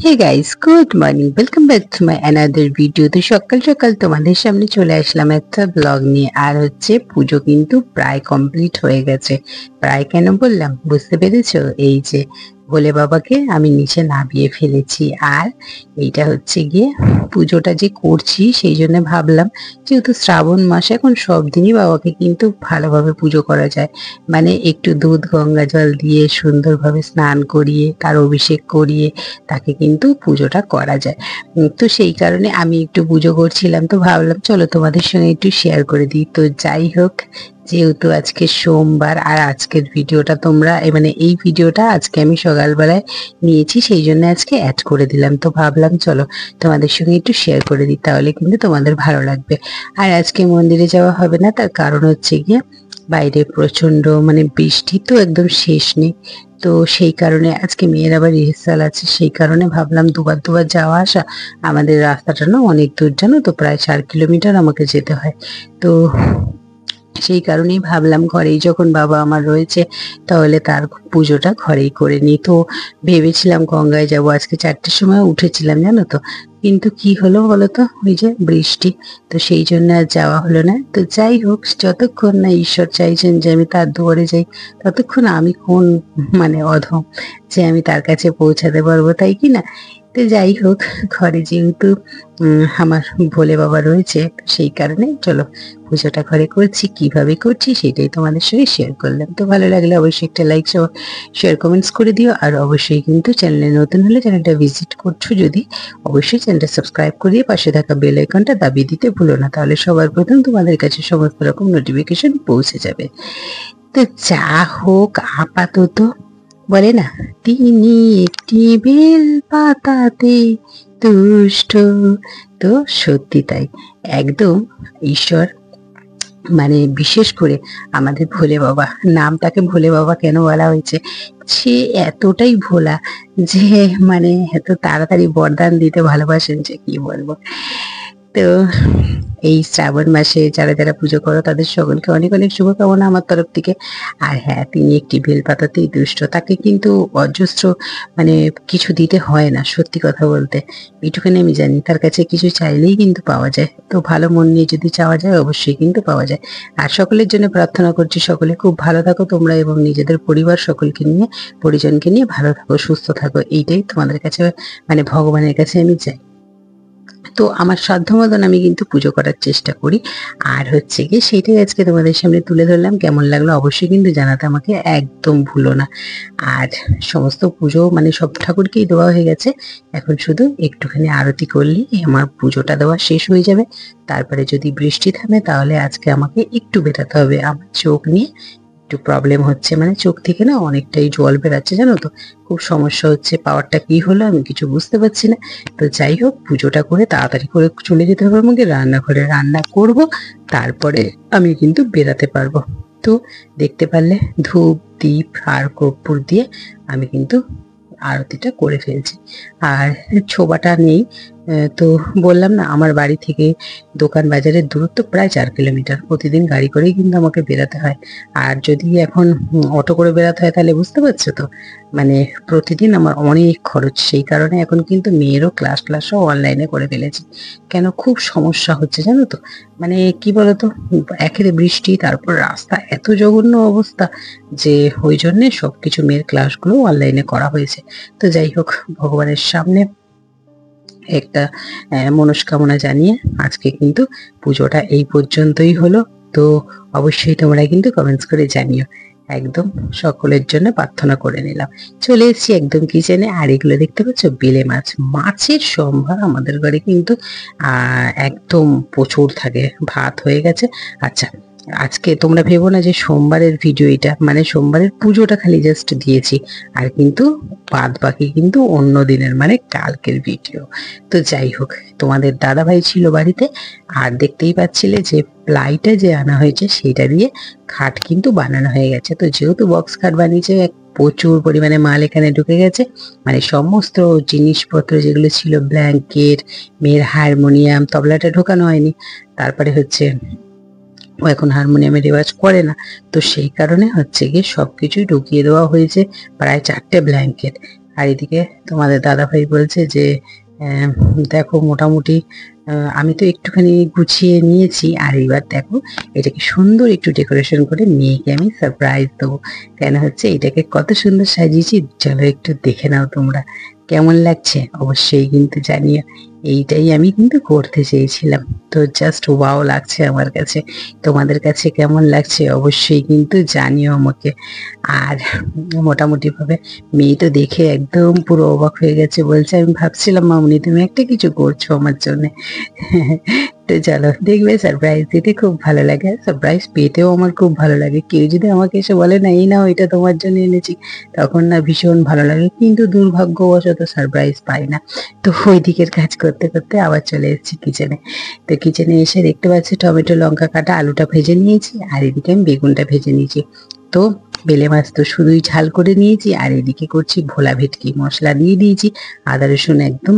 Hey guys, good morning, welcome back to my another video. তো সকাল সকাল তোমাদের সামনে চলে আসলাম একটা ব্লগ নিয়ে। আর হচ্ছে পুজো কিন্তু প্রায় কমপ্লিট হয়ে গেছে। প্রায় কেন বললাম বুঝতে পেরেছো? এই যে ভোলে বাবাকে আমি নিচে নামিয়ে ফেলেছি। আর এইটা হচ্ছে গিয়ে পুজোটা যে করছি সেই জন্য ভাবলাম, যেহেতু শ্রাবণ মাস, এখন সব দিনই বাবাকে কিন্তু ভালোভাবে পুজো করা যায়। মানে একটু দুধ গঙ্গা জল দিয়ে সুন্দরভাবে স্নান করিয়ে তার অভিষেক করিয়ে তাকে কিন্তু পুজোটা করা যায়। তো সেই কারণে আমি একটু পুজো করছিলাম, তো ভাবলাম চলো তোমাদের সঙ্গে একটু শেয়ার করে দিই। তো যাই হোক, যেহেতু আজকে সোমবার আর আজকের ভিডিওটা তোমরা মানে এই ভিডিওটা আজকে আমি সকালবেলায় নিয়েছি, সেই জন্য আজকে অ্যাড করে দিলাম। তো ভাবলাম চলো তোমাদের সঙ্গে একটু শেয়ার করে দিই, তাহলে কিন্তু তোমাদের ভালো লাগবে। আর আজকে মন্দিরে যাওয়া হবে না, তার কারণ হচ্ছে গিয়ে বাইরে প্রচন্ড মানে বৃষ্টি, তো একদম শেষ নেই। তো সেই কারণে আজকে মেয়ের আবার রিহার্সাল আছে, সেই কারণে ভাবলাম দুবার দুবার যাওয়া আসা, আমাদের রাস্তাটা না অনেক দূর, জানো তো, প্রায় 4 কিলোমিটার আমাকে যেতে হয়। তো সেই কারণেই ভাবলাম ঘরেই যখন বাবা আমার রয়েছে, তাহলে তার পুজোটা ঘরেই করে নিই। তো ভেবেছিলাম গঙ্গায় যাব, আজকে 4টের সময় উঠেছিলাম জানো তো, কিন্তু কি হলো বলো তো, ওই যে বৃষ্টি, তো সেই জন্য আর যাওয়া হলো না। তো যাই হোক, যতক্ষণ না ঈশ্বর চাইছেন যে আমি তার দুয়ারে যাই, ততক্ষণ আমি কোন মানে অধম যে আমি তার কাছে পৌঁছাতে পারবো, তাই কি না? তো যাই হোক, ঘরে যেহেতু আমার ভোলে বাবা রয়েছে, তো সেই কারণে চলো পুজোটা ঘরে করছি। কিভাবে করছি সেটাই তোমাদের সঙ্গে শেয়ার করলাম। তো ভালো লাগলে অবশ্যই একটা লাইক শেয়ার কমেন্টস করে দিও। আর অবশ্যই কিন্তু চ্যানেলে নতুন হলে চ্যানেলটা ভিজিট করছো যদি, অবশ্যই চ্যানেলটা সাবস্ক্রাইব করিয়ে পাশে থাকা বেল আইকনটা দাবিয়ে দিতে ভুলো না, তাহলে সবার প্রথম তোমাদের কাছে সমস্ত রকম নোটিফিকেশন পৌঁছে যাবে। তো যা হোক, আপাতত বলে না, তিনি একটি বেল পাতাতে তুষ্ট। তো সত্যি তাই, একদম ঈশ্বর মানে বিশেষ করে আমাদের ভোলে বাবা, নামটাকে ভোলে বাবা কেন বলা হয়েছে, সে এতটাই ভোলা যে মানে এত তাড়াতাড়ি বরদান দিতে ভালোবাসেন যে কি বলবো। তো এই শ্রাবণ মাসে যারা যারা পুজো করো তাদের সকলকে অনেক অনেক শুভকামনা আমার তরফ থেকে। আর হ্যাঁ, তিনি একটি বেলপাতাতেই দুষ্ট, তাকে কিন্তু অজস্র মানে কিছু দিতে হয় না, সত্যি কথা বলতে এইটুখানি আমি জানি, তার কাছে কিছু চাইলেই কিন্তু পাওয়া যায়। তো ভালো মন নিয়ে যদি চাওয়া যায় অবশ্যই কিন্তু পাওয়া যায়। আর সকলের জন্য প্রার্থনা করছি সকলে খুব ভালো থাকো তোমরা, এবং নিজেদের পরিবার সকলকে নিয়ে, পরিজনকে নিয়ে ভালো থাকো, সুস্থ থাকো, এইটাই তোমাদের কাছে মানে ভগবানের কাছে আমি চাই। তো আমার সাধ্য মতন আমি কিন্তু পুজো করার চেষ্টা করি। আর হচ্ছে গিয়ে সেইটাই আজকে তোমাদের সামনে তুলে ধরলাম। কেমন লাগলো অবশ্যই কিন্তু জানাতে আমাকে একদম ভুলো না। আর সমস্ত পুজো মানে সব ঠাকুরকেই দেওয়া হয়ে গেছে, এখন শুধু একটুখানি আরতি করলেই আমার পুজোটা দেওয়া শেষ হয়ে যাবে। তারপরে যদি বৃষ্টি থামে তাহলে আজকে আমাকে একটু বেরোতে হবে, আমার চোখ নিয়ে একটু প্রবলেম হচ্ছে, মানে চোখ থেকে না অনেকটাই জল বেরাচ্ছে জানো তো, খুব সমস্যা হচ্ছে। পাওয়ারটা কি হলো আমি কিছু বুঝতে পারছি না। তো যাই হোক, পুজোটা করে তাড়াতাড়ি করে চলে যেতে হবে আমাকে রান্নাঘরে, রান্না করব, তারপরে আমি কিন্তু বেরাতে পারবো। তো দেখতে পারলে ধূপ দীপ আর কর্পূর দিয়ে আমি কিন্তু আরতিটা করে ফেলছি। আর ছোবাটা নেই, তো বললাম না আমার বাড়ি থেকে দোকান বাজারের দূরত্ব প্রায় 4 কিলোমিটার, প্রতিদিন গাড়ি করেই কিন্তু আমাকে বেরাতে হয়। আর যদি এখন অটো করে বেরাতে হয় তাহলে বুঝতে পারছো তো, মানে প্রতিদিন আমার অনেক খরচ। সেই কারণে এখন কিন্তু মেয়েরও ক্লাসও অনলাইনে করে ফেলেছি। কেন, খুব সমস্যা হচ্ছে জানো তো, মানে কি বলতো, একেরে বৃষ্টি, তারপর রাস্তা এত জঘন্য অবস্থা, যে ওই জন্যে সবকিছু মেয়ের ক্লাসগুলো অনলাইনে করা হয়েছে। তো যাই হোক, ভগবানের সামনে একটা মনস্কামনা জানিয়ে আজকে কিন্তু পুজোটা এই পর্যন্তই হলো। তো অবশ্যই তোমরা কিন্তু কমেন্টস করে জানিও, একদম সকলের জন্য প্রার্থনা করে নিলাম। চলে এসেছি একদম কিচেনে। আর এগুলো দেখতে পাচ্ছ বেলে মাছ, মাছের সম্ভার আমাদের ঘরে কিন্তু একদম প্রচুর থাকে। ভাত হয়ে গেছে। আচ্ছা, আজকে তোমরা ভেবো না যে সোমবারের ভিডিও এটা, মানে সোমবারের পুজোটা খালি জাস্ট দিয়েছি, আর কিন্তু বাদ বাকি কিন্তু অন্য দিনের মানে কালকের ভিডিও। তো যাই হোক, তোমাদের দাদা ভাই ছিল বাড়িতে, আর দেখতেই পাচ্ছিলে যে প্লাইটা যে আনা হয়েছে সেটা দিয়ে খাট কিন্তু বানানো হয়ে গেছে। তো যেহেতু বক্স খাট বানিয়েছে, প্রচুর পরিমাণে মাল এখানে ঢুকে গেছে, মানে সমস্ত জিনিসপত্র যেগুলো ছিল, ব্ল্যাঙ্কেট, মেয়ের হারমোনিয়াম, তবলাটা ঢোকানো হয়নি, তারপরে হচ্ছে ও এখন হারমোনিয়ামে রেওয়াজ করে না, তো সেই কারণে হচ্ছে গিয়ে সবকিছুই ঢুকিয়ে দেওয়া হয়েছে। প্রায় 4টে ব্ল্যাঙ্কেট, আর এদিকে তোমাদের দাদাভাই বলছে যে দেখো মোটামুটি আমি তো একটুখানি গুছিয়ে নিয়েছি, আর এবার দেখো এটাকে সুন্দর একটু ডেকোরেশন করে মেয়েকে আমি সারপ্রাইজ দেবো। কেন হচ্ছে এটাকে কত সুন্দর সাজিয়েছি, চলো একটু দেখে নাও তোমরা কেমন লাগছে, অবশ্যই কিন্তু জানিও। এইটাই আমি কিন্তু করতে চেয়েছিলাম, তো জাস্ট ওয়াও লাগছে আমার কাছে। তোমাদের কাছে কেমন লাগছে অবশ্যই কিন্তু জানিও আমাকে। আর মোটামুটি ভাবে মেয়ে তো দেখে একদম পুরো অবাক হয়ে গেছে, বলছে আমি ভাবছিলাম মামুনি তুমি একটা কিছু করছো আমার জন্য। তো চলো দেখবে, সারপ্রাইজ দিতে খুব ভালো লাগে, সারপ্রাইজ পেতেও আমার খুব ভালো লাগে। কেউ যদি আমাকে এসে বলে না এই নাও এটা তোমার জন্য এনেছি, তখন না ভীষণ ভালো লাগে, কিন্তু দুর্ভাগ্যবশত সারপ্রাইজ পাই না। তো ওই দিকের কাজ করতে করতে আবার চলে এসেছি কিচেনে। তো কিচেনে এসে দেখতে পাচ্ছি টমেটো লঙ্কা কাটা আলুটা ভেজে নিয়েছি, আর এদিকে আমি বেগুনটা ভেজে নিয়েছি। তো বেলে মাছ তো শুধুই ঝাল করে নিয়েছি, আর এদিকে করছি ভোলা ভেটকি, মশলা দিয়ে দিয়েছি আদা রসুন একদম।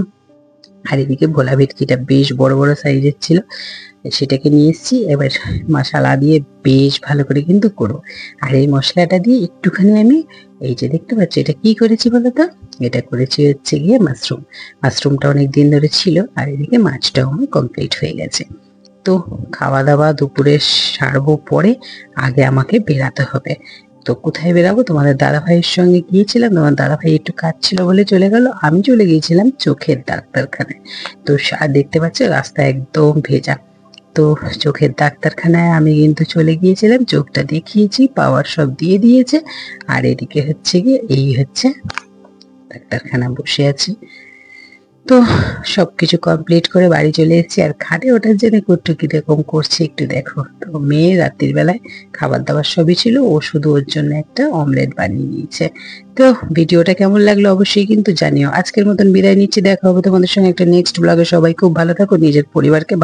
আর এদিকে ভোলা ভেটকিটা বেশ বড় বড় সাইজের ছিল, সেটাকে নিয়ে এসেছি। এবার মশলা দিয়ে বেশ ভালো করে কিন্তু করবো। আর এই মশলাটা দিয়ে একটুখানি আমি এই যে দেখতে পাচ্ছি এটা কি করেছি বলতো, এটা করেছি হচ্ছে গিয়ে মাশরুমটা অনেক দিন ধরে ছিল, আর এদিকে মাছটাও আমার কমপ্লিট হয়ে গেছে। তো খাওয়া দাওয়া দুপুরে সারবো পরে, আগে আমাকে বেরাতে হবে। তো কোথায় বেরাবো, তোমাদের দাদা ভাইয়ের সঙ্গে গিয়েছিলাম, তোমার দাদা ভাই একটু কাজ ছিল বলে চলে গেল, আমি চলে গিয়েছিলাম চোখের ডাক্তারখানায়। তো দেখতে পাচ্ছ রাস্তা একদম ভেজা। তো চোখের ডাক্তারখানায় আমি কিন্তু চলে গিয়েছিলাম, চোখটা দেখিয়েছি, পাওয়ার সব দিয়ে দিয়েছে। আর এদিকে হচ্ছে গিয়ে এই হচ্ছে ডাক্তারখানা, বসে আছি। তো সবকিছু কমপ্লিট করে বাড়ি চলে এসেছি, আর খাটে ওঠার জন্য একটু কিরকম করছে একটু দেখো। তো মেয়ে রাত্রির বেলায় খাবার দাবার সবই ছিল, ও শুধু ওর জন্য একটা অমলেট বানিয়ে নিয়েছে। তো ভিডিওটা কেমন লাগলো অবশ্যই কিন্তু জানিও। আজকের মতন বিদায় নিচ্ছি, দেখা হবে তোমাদের সঙ্গে একটা নেক্সট ব্লগে। সবাই খুব ভালো থাকো, নিজের পরিবারকে